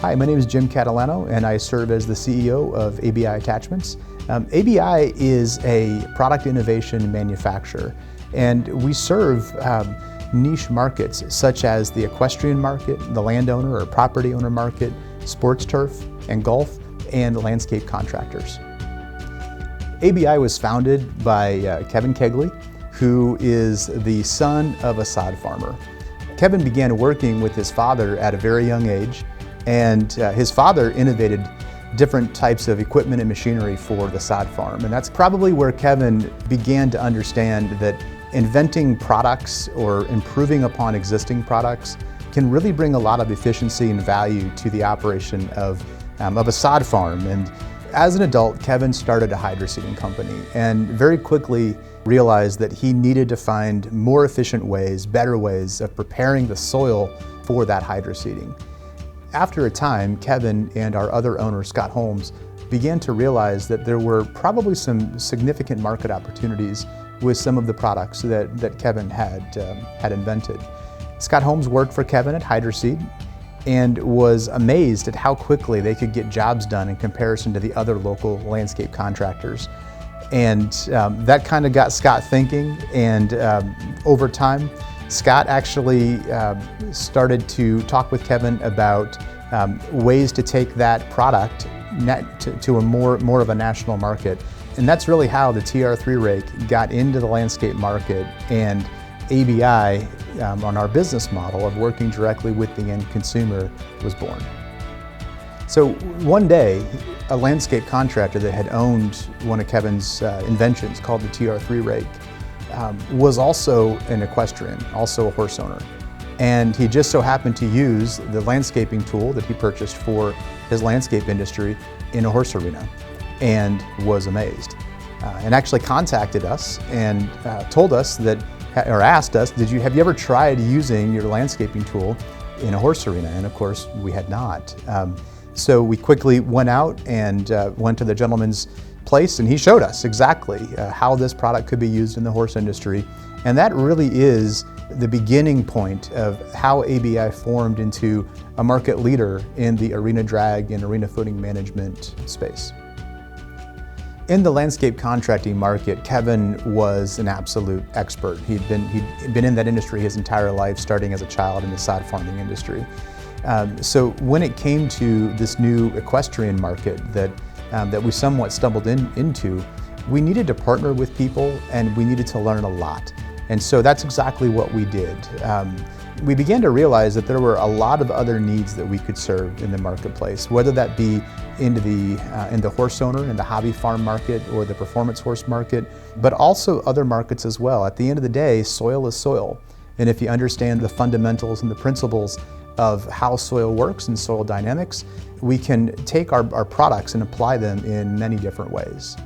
Hi, my name is Jim Catalano and I serve as the CEO of ABI Attachments. ABI is a product innovation manufacturer, and we serve niche markets such as the equestrian market, the landowner or property owner market, sports turf and golf, and landscape contractors. ABI was founded by Kevin Kegley, who is the son of a sod farmer. Kevin began working with his father at a very young age, and his father innovated different types of equipment and machinery for the sod farm. And that's probably where Kevin began to understand that inventing products or improving upon existing products can really bring a lot of efficiency and value to the operation of a sod farm. And as an adult, Kevin started a hydroseeding company and very quickly realized that he needed to find more efficient ways, better ways of preparing the soil for that hydroseeding. After a time, Kevin and our other owner, Scott Holmes, began to realize that there were probably some significant market opportunities with some of the products that Kevin had invented. Scott Holmes worked for Kevin at Hydroseed and was amazed at how quickly they could get jobs done in comparison to the other local landscape contractors. And that kind of got Scott thinking, and over time, Scott actually started to talk with Kevin about ways to take that product to a more of a national market. And that's really how the TR3 rake got into the landscape market, and ABI, on our business model of working directly with the end consumer, was born. So one day, a landscape contractor that had owned one of Kevin's inventions called the TR3 rake was also an equestrian, also a horse owner. And he just so happened to use the landscaping tool that he purchased for his landscape industry in a horse arena, and was amazed. And actually contacted us and told us that, or asked us, have you ever tried using your landscaping tool in a horse arena? And of course, we had not. So we quickly went out and went to the gentleman's place, and he showed us exactly how this product could be used in the horse industry. And that really is the beginning point of how ABI formed into a market leader in the arena drag and arena footing management space. In the landscape contracting market, Kevin was an absolute expert. He'd been in that industry his entire life, starting as a child in the sod farming industry. So when it came to this new equestrian market that we somewhat stumbled into, we needed to partner with people and we needed to learn a lot. And so that's exactly what we did. We began to realize that there were a lot of other needs that we could serve in the marketplace, whether that be in the horse owner, in the hobby farm market, or the performance horse market, but also other markets as well. At the end of the day, soil is soil. And if you understand the fundamentals and the principles of how soil works and soil dynamics, we can take our products and apply them in many different ways.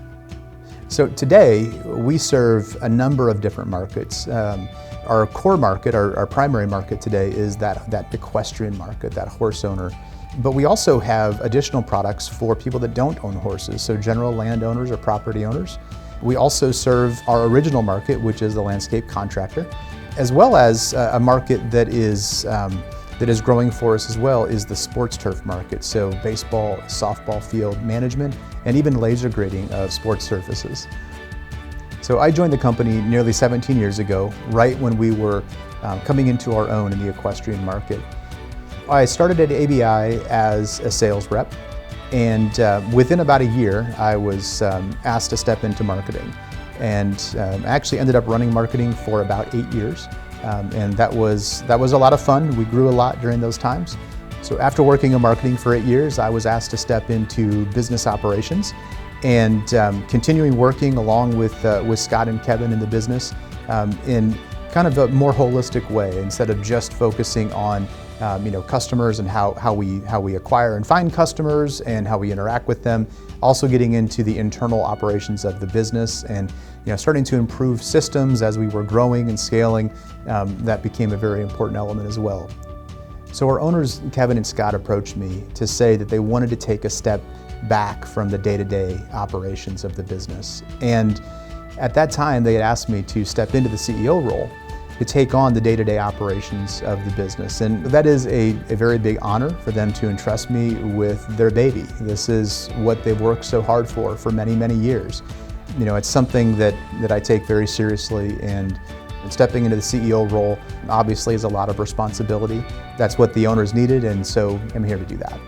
So today, we serve a number of different markets. Our core market, our primary market today, is that equestrian market, that horse owner. But we also have additional products for people that don't own horses, so general landowners or property owners. We also serve our original market, which is the landscape contractor, as well as a market that is growing for us as well is the sports turf market, so baseball, softball field management, and even laser grading of sports surfaces. So I joined the company nearly 17 years ago, right when we were coming into our own in the equestrian market. I started at ABI as a sales rep, and within about a year, I was asked to step into marketing. And actually ended up running marketing for about 8 years. And that was a lot of fun. We grew a lot during those times. So after working in marketing for 8 years, I was asked to step into business operations and continuing working along with Scott and Kevin in the business in kind of a more holistic way, instead of just focusing on customers and how we acquire and find customers and how we interact with them. Also getting into the internal operations of the business and starting to improve systems as we were growing and scaling. That became a very important element as well. So our owners, Kevin and Scott, approached me to say that they wanted to take a step back from the day-to-day operations of the business. And at that time, they had asked me to step into the CEO role, to take on the day-to-day operations of the business. And that is a very big honor for them to entrust me with their baby. This is what they've worked so hard for many, many years. You know, it's something that I take very seriously, and stepping into the CEO role obviously is a lot of responsibility. That's what the owners needed, and so I'm here to do that.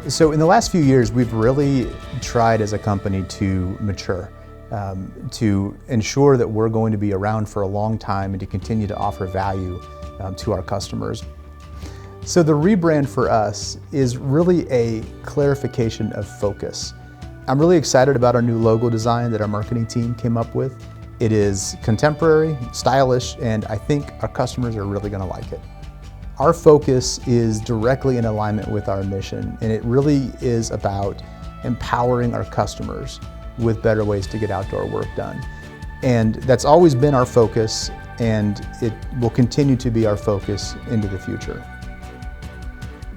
So in the last few years, we've really tried as a company to mature, to ensure that we're going to be around for a long time and to continue to offer value to our customers. So the rebrand for us is really a clarification of focus. I'm really excited about our new logo design that our marketing team came up with. It is contemporary, stylish, and I think our customers are really going to like it. Our focus is directly in alignment with our mission, and it really is about empowering our customers with better ways to get outdoor work done. And that's always been our focus, and it will continue to be our focus into the future.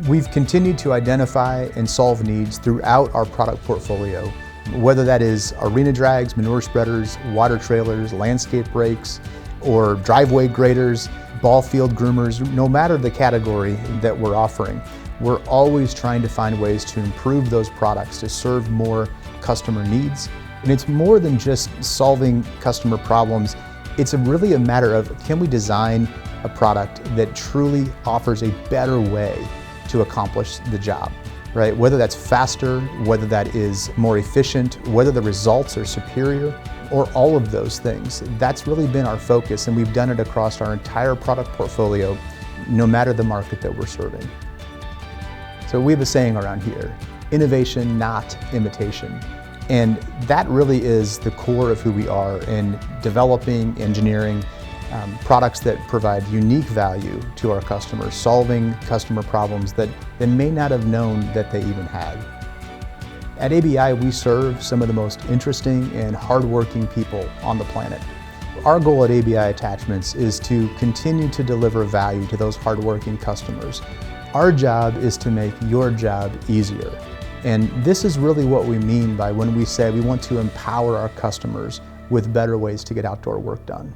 We've continued to identify and solve needs throughout our product portfolio, whether that is arena drags, manure spreaders, water trailers, landscape rakes, or driveway graders, ball field groomers. No matter the category that we're offering, we're always trying to find ways to improve those products to serve more customer needs. And it's more than just solving customer problems. It's really a matter of, can we design a product that truly offers a better way to accomplish the job, right? Whether that's faster, whether that is more efficient, whether the results are superior, or all of those things. That's really been our focus, and we've done it across our entire product portfolio, no matter the market that we're serving. So we have a saying around here, innovation, not imitation. And that really is the core of who we are in developing, engineering, products that provide unique value to our customers, solving customer problems that they may not have known that they even had. At ABI, we serve some of the most interesting and hardworking people on the planet. Our goal at ABI Attachments is to continue to deliver value to those hardworking customers. Our job is to make your job easier. And this is really what we mean by when we say we want to empower our customers with better ways to get outdoor work done.